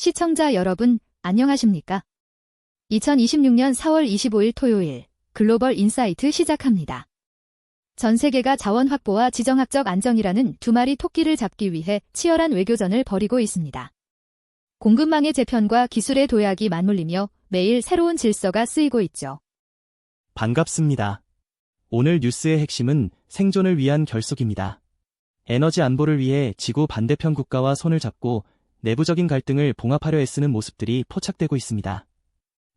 시청자 여러분, 안녕하십니까? 2026년 4월 25일 토요일 글로벌 인사이트 시작합니다. 전 세계가 자원 확보와 지정학적 안정이라는 두 마리 토끼를 잡기 위해 치열한 외교전을 벌이고 있습니다. 공급망의 재편과 기술의 도약이 맞물리며 매일 새로운 질서가 쓰이고 있죠. 반갑습니다. 오늘 뉴스의 핵심은 생존을 위한 결속입니다. 에너지 안보를 위해 지구 반대편 국가와 손을 잡고 내부적인 갈등을 봉합하려 애쓰는 모습들이 포착되고 있습니다.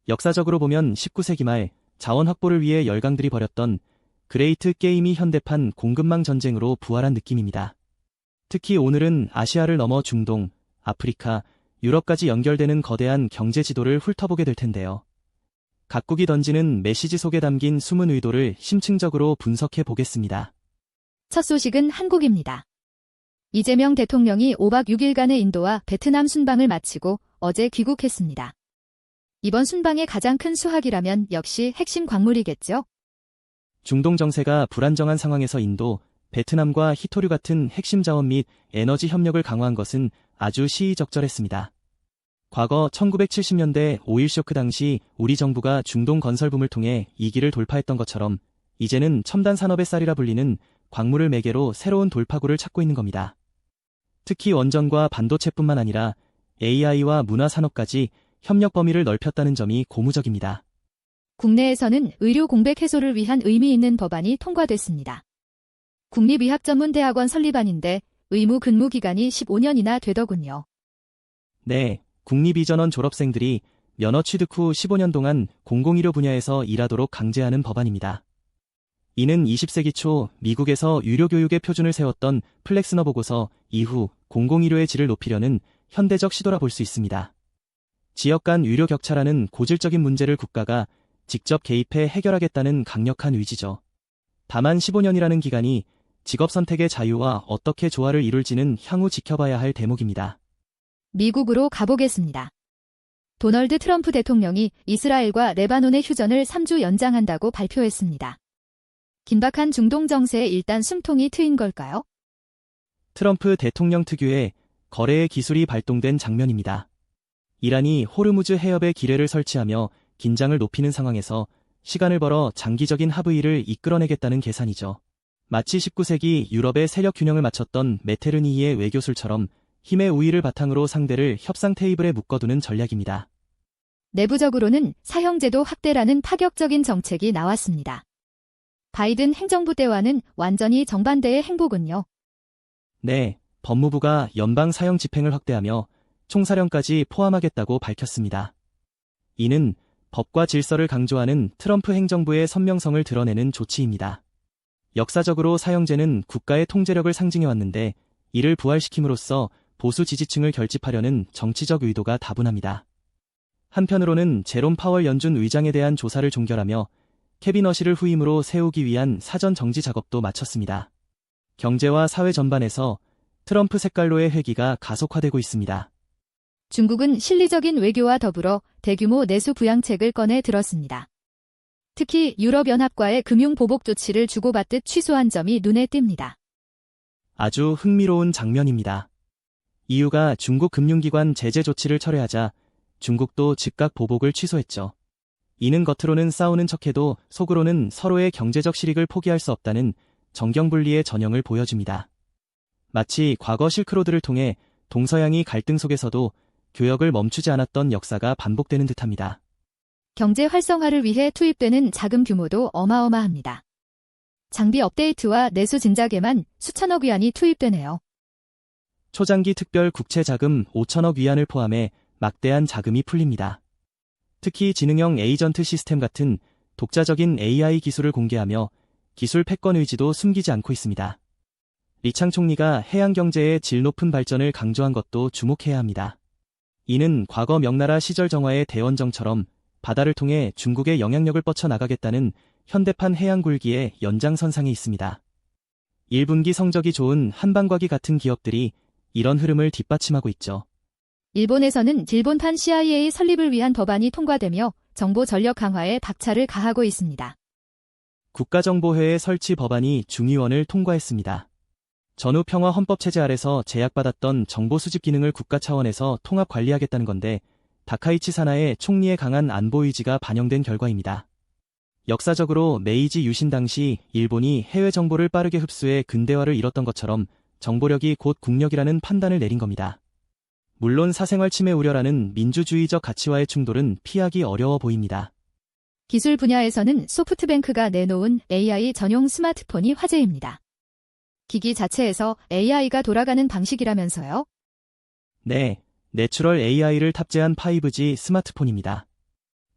역사적으로 보면 19세기 말 자원 확보를 위해 열강들이 벌였던 그레이트 게임이 현대판 공급망 전쟁으로 부활한 느낌입니다. 특히 오늘은 아시아를 넘어 중동, 아프리카, 유럽까지 연결되는 거대한 경제 지도를 훑어보게 될 텐데요. 각국이 던지는 메시지 속에 담긴 숨은 의도를 심층적으로 분석해 보겠습니다. 첫 소식은 한국입니다. 이재명 대통령이 5박 6일간의 인도와 베트남 순방을 마치고 어제 귀국했습니다. 이번 순방의 가장 큰 수확이라면 역시 핵심 광물이겠죠? 중동 정세가 불안정한 상황에서 인도, 베트남과 희토류 같은 핵심 자원 및 에너지 협력을 강화한 것은 아주 시의적절했습니다. 과거 1970년대 오일 쇼크 당시 우리 정부가 중동 건설붐을 통해 이 길을 돌파했던 것처럼 이제는 첨단 산업의 쌀이라 불리는 광물을 매개로 새로운 돌파구를 찾고 있는 겁니다. 특히 원전과 반도체뿐만 아니라 AI와 문화산업까지 협력 범위를 넓혔다는 점이 고무적입니다. 국내에서는 의료 공백 해소를 위한 의미 있는 법안이 통과됐습니다. 국립의학전문대학원 설립안인데 의무 근무 기간이 15년이나 되더군요. 네, 국립의전원 졸업생들이 면허 취득 후 15년 동안 공공의료 분야에서 일하도록 강제하는 법안입니다. 이는 20세기 초 미국에서 유료교육의 표준을 세웠던 플렉스너 보고서 이후 공공의료의 질을 높이려는 현대적 시도라 볼 수 있습니다. 지역 간 의료 격차라는 고질적인 문제를 국가가 직접 개입해 해결하겠다는 강력한 의지죠. 다만 15년이라는 기간이 직업 선택의 자유와 어떻게 조화를 이룰지는 향후 지켜봐야 할 대목입니다. 미국으로 가보겠습니다. 도널드 트럼프 대통령이 이스라엘과 레바논의 휴전을 3주 연장한다고 발표했습니다. 긴박한 중동 정세에 일단 숨통이 트인 걸까요? 트럼프 대통령 특유의 거래의 기술이 발동된 장면입니다. 이란이 호르무즈 해협에 기뢰를 설치하며 긴장을 높이는 상황에서 시간을 벌어 장기적인 합의를 이끌어내겠다는 계산이죠. 마치 19세기 유럽의 세력 균형을 맞췄던 메테르니히의 외교술처럼 힘의 우위를 바탕으로 상대를 협상 테이블에 묶어두는 전략입니다. 내부적으로는 사형제도 확대라는 파격적인 정책이 나왔습니다. 바이든 행정부 때와는 완전히 정반대의 행보군요. 네, 법무부가 연방 사형 집행을 확대하며 총사령까지 포함하겠다고 밝혔습니다. 이는 법과 질서를 강조하는 트럼프 행정부의 선명성을 드러내는 조치입니다. 역사적으로 사형제는 국가의 통제력을 상징해왔는데 이를 부활시킴으로써 보수 지지층을 결집하려는 정치적 의도가 다분합니다. 한편으로는 제롬 파월 연준 의장에 대한 조사를 종결하며 캐비너시를 후임으로 세우기 위한 사전 정지 작업도 마쳤습니다. 경제와 사회 전반에서 트럼프 색깔로의 회기가 가속화되고 있습니다. 중국은 실리적인 외교와 더불어 대규모 내수 부양책을 꺼내 들었습니다. 특히 유럽연합과의 금융보복 조치를 주고받듯 취소한 점이 눈에 띕니다. 아주 흥미로운 장면입니다. EU가 중국 금융기관 제재 조치를 철회하자 중국도 즉각 보복을 취소했죠. 이는 겉으로는 싸우는 척해도 속으로는 서로의 경제적 실익을 포기할 수 없다는 정경분리의 전형을 보여줍니다. 마치 과거 실크로드를 통해 동서양이 갈등 속에서도 교역을 멈추지 않았던 역사가 반복되는 듯합니다. 경제 활성화를 위해 투입되는 자금 규모도 어마어마합니다. 장비 업데이트와 내수 진작에만 수천억 위안이 투입되네요. 초장기 특별 국채자금 5천억 위안을 포함해 막대한 자금이 풀립니다. 특히 지능형 에이전트 시스템 같은 독자적인 AI 기술을 공개하며 기술 패권 의지도 숨기지 않고 있습니다. 리창 총리가 해양 경제의 질 높은 발전을 강조한 것도 주목해야 합니다. 이는 과거 명나라 시절 정화의 대원정처럼 바다를 통해 중국의 영향력을 뻗쳐나가겠다는 현대판 해양 굴기의 연장선상에 있습니다. 1분기 성적이 좋은 한방과기 같은 기업들이 이런 흐름을 뒷받침하고 있죠. 일본에서는 일본판 CIA 설립을 위한 법안이 통과되며 정보 전력 강화에 박차를 가하고 있습니다. 국가정보회의 설치 법안이 중의원을 통과했습니다. 전후 평화 헌법체제 아래서 제약받았던 정보 수집 기능을 국가 차원에서 통합 관리하겠다는 건데 다카이치 사나의 총리의 강한 안보 의지가 반영된 결과입니다. 역사적으로 메이지 유신 당시 일본이 해외 정보를 빠르게 흡수해 근대화를 이뤘던 것처럼 정보력이 곧 국력이라는 판단을 내린 겁니다. 물론 사생활 침해 우려라는 민주주의적 가치와의 충돌은 피하기 어려워 보입니다. 기술 분야에서는 소프트뱅크가 내놓은 AI 전용 스마트폰이 화제입니다. 기기 자체에서 AI가 돌아가는 방식이라면서요? 네, 내추럴 AI를 탑재한 5G 스마트폰입니다.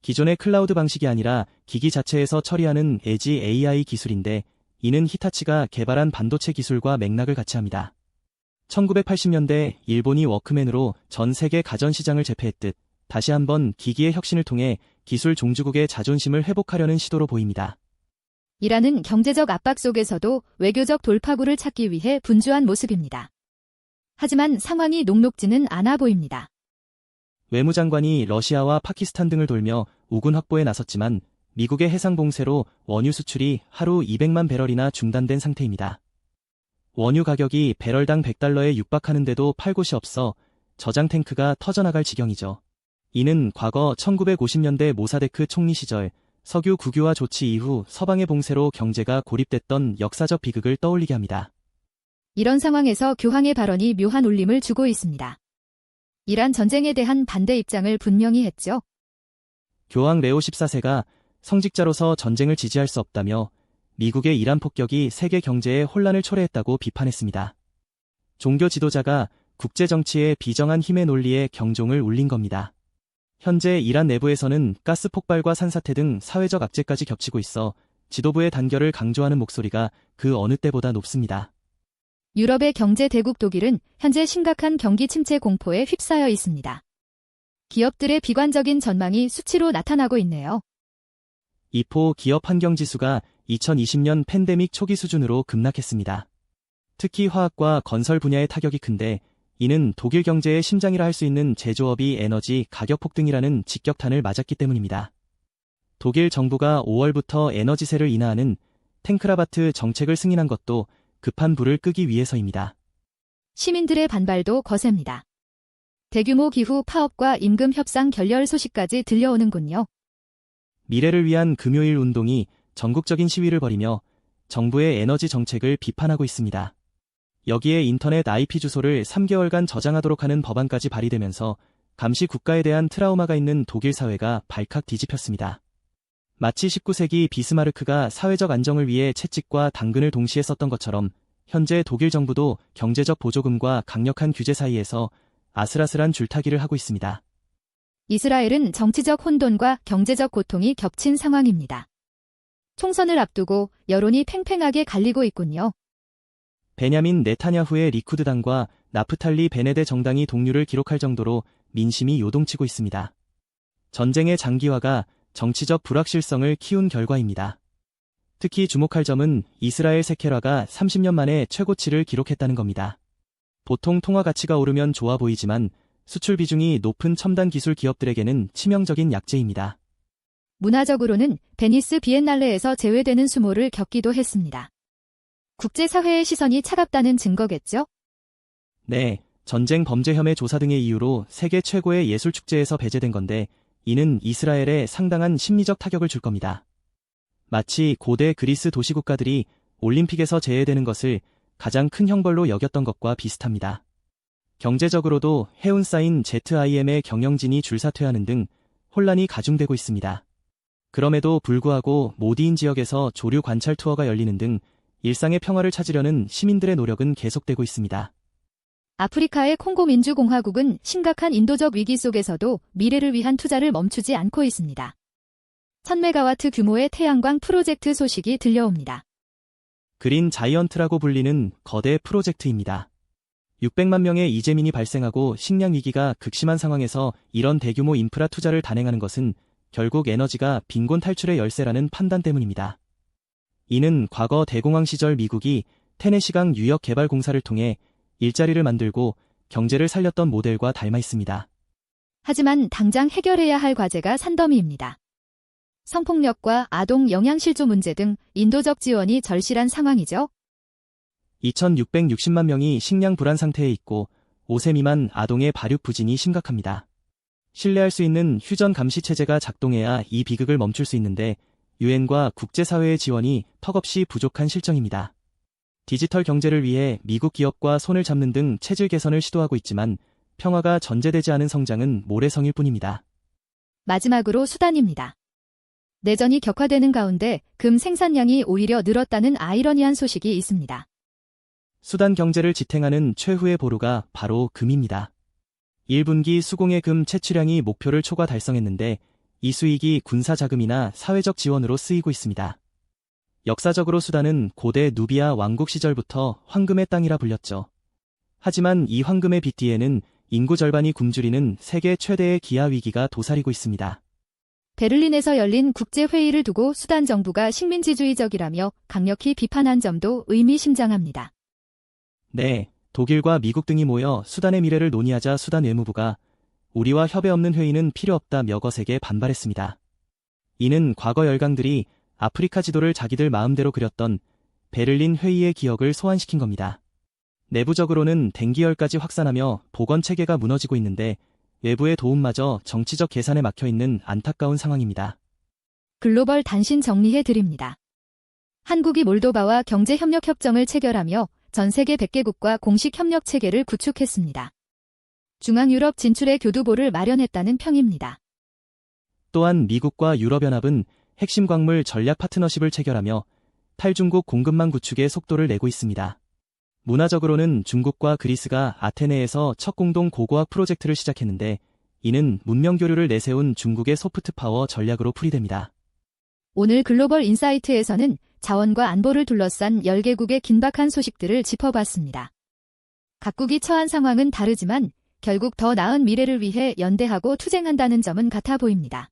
기존의 클라우드 방식이 아니라 기기 자체에서 처리하는 에지 AI 기술인데 이는 히타치가 개발한 반도체 기술과 맥락을 같이 합니다. 1980년대 일본이 워크맨으로 전 세계 가전시장을 제패했듯 다시 한번 기기의 혁신을 통해 기술 종주국의 자존심을 회복하려는 시도로 보입니다. 이라는 경제적 압박 속에서도 외교적 돌파구를 찾기 위해 분주한 모습입니다. 하지만 상황이 녹록지는 않아 보입니다. 외무장관이 러시아와 파키스탄 등을 돌며 우군 확보에 나섰지만 미국의 해상 봉쇄로 원유 수출이 하루 200만 배럴이나 중단된 상태입니다. 원유 가격이 배럴당 $100에 육박하는데도 팔 곳이 없어 저장 탱크가 터져나갈 지경이죠. 이는 과거 1950년대 모사데크 총리 시절 석유 국유화 조치 이후 서방의 봉쇄로 경제가 고립됐던 역사적 비극을 떠올리게 합니다. 이런 상황에서 교황의 발언이 묘한 울림을 주고 있습니다. 이란 전쟁에 대한 반대 입장을 분명히 했죠. 교황 레오 14세가 성직자로서 전쟁을 지지할 수 없다며 미국의 이란 폭격이 세계 경제에 혼란을 초래했다고 비판했습니다. 종교 지도자가 국제 정치의 비정한 힘의 논리에 경종을 울린 겁니다. 현재 이란 내부에서는 가스 폭발과 산사태 등 사회적 악재까지 겹치고 있어 지도부의 단결을 강조하는 목소리가 그 어느 때보다 높습니다. 유럽의 경제 대국 독일은 현재 심각한 경기 침체 공포에 휩싸여 있습니다. 기업들의 비관적인 전망이 수치로 나타나고 있네요. 이포 기업 환경 지수가 2020년 팬데믹 초기 수준으로 급락했습니다. 특히 화학과 건설 분야의 타격이 큰데 이는 독일 경제의 심장이라 할 수 있는 제조업이 에너지 가격 폭등이라는 직격탄을 맞았기 때문입니다. 독일 정부가 5월부터 에너지세를 인하하는 탱크라바트 정책을 승인한 것도 급한 불을 끄기 위해서입니다. 시민들의 반발도 거셉니다. 대규모 기후 파업과 임금 협상 결렬 소식까지 들려오는군요. 미래를 위한 금요일 운동이 전국적인 시위를 벌이며 정부의 에너지 정책을 비판하고 있습니다. 여기에 인터넷 IP 주소를 3개월간 저장하도록 하는 법안까지 발의되면서 감시 국가에 대한 트라우마가 있는 독일 사회가 발칵 뒤집혔습니다. 마치 19세기 비스마르크가 사회적 안정을 위해 채찍과 당근을 동시에 썼던 것처럼 현재 독일 정부도 경제적 보조금과 강력한 규제 사이에서 아슬아슬한 줄타기를 하고 있습니다. 이스라엘은 정치적 혼돈과 경제적 고통이 겹친 상황입니다. 총선을 앞두고 여론이 팽팽하게 갈리고 있군요. 베냐민 네타냐후의 리쿠드 당과 나프탈리 베네데 정당이 동률을 기록할 정도로 민심이 요동치고 있습니다. 전쟁의 장기화가 정치적 불확실성을 키운 결과입니다. 특히 주목할 점은 이스라엘 세케라가 30년 만에 최고치를 기록했다는 겁니다. 보통 통화 가치가 오르면 좋아 보이지만 수출 비중이 높은 첨단 기술 기업들에게는 치명적인 약재입니다. 문화적으로는 베니스 비엔날레에서 제외되는 수모를 겪기도 했습니다. 국제사회의 시선이 차갑다는 증거겠죠? 네, 전쟁 범죄 혐의 조사 등의 이유로 세계 최고의 예술축제에서 배제된 건데 이는 이스라엘에 상당한 심리적 타격을 줄 겁니다. 마치 고대 그리스 도시국가들이 올림픽에서 제외되는 것을 가장 큰 형벌로 여겼던 것과 비슷합니다. 경제적으로도 해운사인 ZIM의 경영진이 줄사퇴하는 등 혼란이 가중되고 있습니다. 그럼에도 불구하고 모디인 지역에서 조류 관찰 투어가 열리는 등 일상의 평화를 찾으려는 시민들의 노력은 계속되고 있습니다. 아프리카의 콩고 민주공화국은 심각한 인도적 위기 속에서도 미래를 위한 투자를 멈추지 않고 있습니다. 1000메가와트 규모의 태양광 프로젝트 소식이 들려옵니다. 그린 자이언트라고 불리는 거대 프로젝트입니다. 600만 명의 이재민이 발생하고 식량 위기가 극심한 상황에서 이런 대규모 인프라 투자를 단행하는 것은 결국 에너지가 빈곤 탈출의 열쇠라는 판단 때문입니다. 이는 과거 대공황 시절 미국이 테네시강 유역 개발 공사를 통해 일자리를 만들고 경제를 살렸던 모델과 닮아 있습니다. 하지만 당장 해결해야 할 과제가 산더미입니다. 성폭력과 아동 영양실조 문제 등 인도적 지원이 절실한 상황이죠. 2660만 명이 식량 불안 상태에 있고 5세 미만 아동의 발육 부진이 심각합니다. 신뢰할 수 있는 휴전 감시 체제가 작동해야 이 비극을 멈출 수 있는데 유엔과 국제사회의 지원이 턱없이 부족한 실정입니다. 디지털 경제를 위해 미국 기업과 손을 잡는 등 체질 개선을 시도하고 있지만 평화가 전제되지 않은 성장은 모래성일 뿐입니다. 마지막으로 수단입니다. 내전이 격화되는 가운데 금 생산량이 오히려 늘었다는 아이러니한 소식이 있습니다. 수단 경제를 지탱하는 최후의 보루가 바로 금입니다. 1분기 수공의 금 채취량이 목표를 초과 달성했는데 이 수익이 군사자금이나 사회적 지원으로 쓰이고 있습니다. 역사적으로 수단은 고대 누비아 왕국 시절부터 황금의 땅이라 불렸죠. 하지만 이 황금의 빛 뒤에는 인구 절반이 굶주리는 세계 최대의 기아 위기가 도사리고 있습니다. 베를린에서 열린 국제회의를 두고 수단 정부가 식민지주의적이라며 강력히 비판한 점도 의미심장합니다. 네, 독일과 미국 등이 모여 수단의 미래를 논의하자 수단 외무부가 우리와 협의 없는 회의는 필요 없다며 거세게 반발했습니다. 이는 과거 열강들이 아프리카 지도를 자기들 마음대로 그렸던 베를린 회의의 기억을 소환시킨 겁니다. 내부적으로는 dengu열까지 확산하며 보건체계가 무너지고 있는데 외부의 도움마저 정치적 계산에 막혀있는 안타까운 상황입니다. 글로벌 단신 정리해드립니다. 한국이 몰도바와 경제협력협정을 체결하며 전 세계 100개국과 공식 협력 체계를 구축했습니다. 중앙유럽 진출의 교두보를 마련했다는 평입니다. 또한 미국과 유럽연합은 핵심 광물 전략 파트너십을 체결하며 탈중국 공급망 구축에 속도를 내고 있습니다. 문화적으로는 중국과 그리스가 아테네에서 첫 공동 고고학 프로젝트를 시작했는데 이는 문명 교류를 내세운 중국의 소프트 파워 전략으로 풀이됩니다. 오늘 글로벌 인사이트에서는 자원과 안보를 둘러싼 10개국의 긴박한 소식들을 짚어봤습니다. 각국이 처한 상황은 다르지만 결국 더 나은 미래를 위해 연대하고 투쟁한다는 점은 같아 보입니다.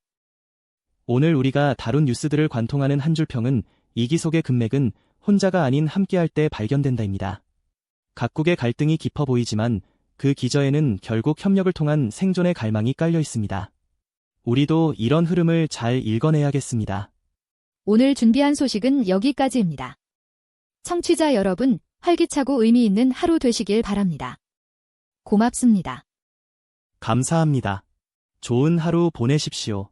오늘 우리가 다룬 뉴스들을 관통하는 한 줄 평은 이기 속의 금맥은 혼자가 아닌 함께할 때 발견된다입니다. 각국의 갈등이 깊어 보이지만 그 기저에는 결국 협력을 통한 생존의 갈망이 깔려 있습니다. 우리도 이런 흐름을 잘 읽어내야겠습니다. 오늘 준비한 소식은 여기까지입니다. 청취자 여러분, 활기차고 의미 있는 하루 되시길 바랍니다. 고맙습니다. 감사합니다. 좋은 하루 보내십시오.